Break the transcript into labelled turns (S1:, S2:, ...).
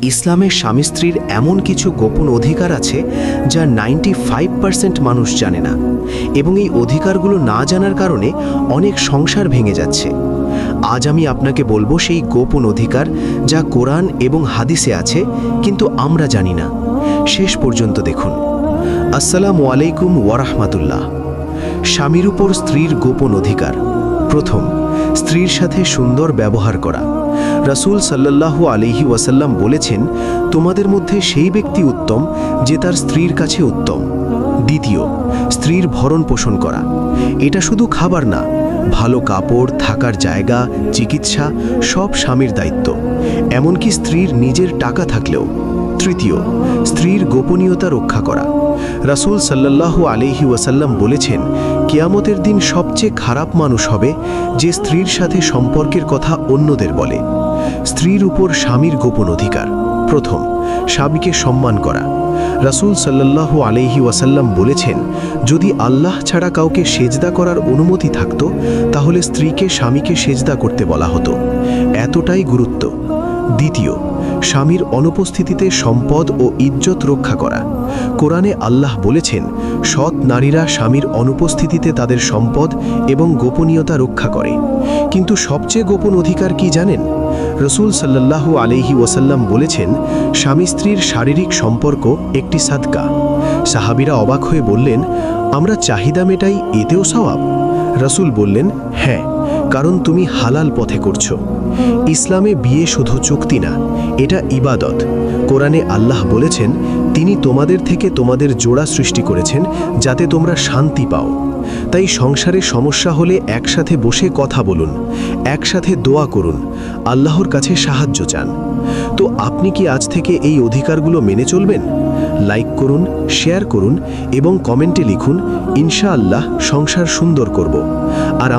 S1: ইসলামে স্বামী স্ত্রীর এমন কিছু গোপন অধিকার আছে যা 95% মানুষ জানে না, এবং এই অধিকারগুলো না জানার কারণে অনেক সংসার ভেঙে যাচ্ছে। আজ আমি আপনাকে বলবো সেই গোপন অধিকার যা কোরআন এবং হাদিসে আছে, কিন্তু আমরা জানি না। শেষ পর্যন্ত দেখুন। আসসালামু আলাইকুম ওয়ারাহমাতুল্লাহ। স্বামীর উপর স্ত্রীর গোপন অধিকার। প্রথম, স্ত্রীর সাথে সুন্দর ব্যবহার করা। রাসূল সাল্লাল্লাহু আলাইহি ওয়াসাল্লাম বলেছেন, তোমাদের মধ্যে সেই ব্যক্তি উত্তম যে তার স্ত্রীর কাছে উত্তম। দ্বিতীয়, স্ত্রীর ভরণ পোষণ করা। এটা শুধু খাবার না, ভালো কাপড়, থাকার জায়গা, চিকিৎসা সব স্বামীর দায়িত্ব, এমনকি স্ত্রীর নিজের টাকা থাকলেও। তৃতীয়, স্ত্রীর গোপনীয়তা রক্ষা করা। রাসূল সাল্লাল্লাহু আলাইহি ওয়াসাল্লাম বলেছেন, কিয়ামতের দিন সবচেয়ে খারাপ মানুষ হবে যে স্ত্রীর সাথে সম্পর্কের কথা অন্যদের বলে। স্ত্রীর উপর স্বামীর গোপন অধিকার। প্রথম, স্বামীকে সম্মান করা। রাসূল সাল্লাল্লাহু আলাইহি ওয়াসাল্লাম বলেছেন, যদি আল্লাহ ছাড়া কাউকে সেজদা করার অনুমতি থাকত, তাহলে স্ত্রীকে স্বামীকে সেজদা করতে বলা হতো। এতটাই গুরুত্ব। দ্বিতীয়, স্বামীর অনুপস্থিতিতে সম্পদ ও ইজ্জত রক্ষা করা। কোরআনে আল্লাহ বলেছেন, সৎ নারীরা স্বামীর অনুপস্থিতিতে তাদের সম্পদ এবং গোপনীয়তা রক্ষা করে। কিন্তু সবচেয়ে গোপন অধিকার কি জানেন? রাসূল সাল্লাল্লাহু আলাইহি ওয়াসাল্লাম বলেছেন, স্বামী স্ত্রীর শারীরিক সম্পর্ক একটি সাদকা। সাহাবীরা অবাক হয়ে বললেন, আমরা চাহিদা মেটাই, এতেও সওয়াব? রাসূল বললেন, হ্যাঁ, কারণ তুমি হালাল পথে করছো। ইসলামে বিয়ে শুধু চুক্তি না, এটা ইবাদত। কোরআনে আল্লাহ বলেছেন, তিনি তোমাদের থেকে তোমাদের জোড়া সৃষ্টি করেছেন যাতে তোমরা শান্তি পাও। তাই সংসারে সমস্যা হলে একসাথে বসে কথা বলুন, একসাথে দোয়া করুন, আল্লাহর কাছে সাহায্য চান। তো আপনি কি আজ থেকে এই অধিকারগুলো মেনে চলবেন? লাইক করুন, শেয়ার করুন এবং কমেন্টে লিখুন, ইনশাআল্লাহ সংসার সুন্দর করব। আর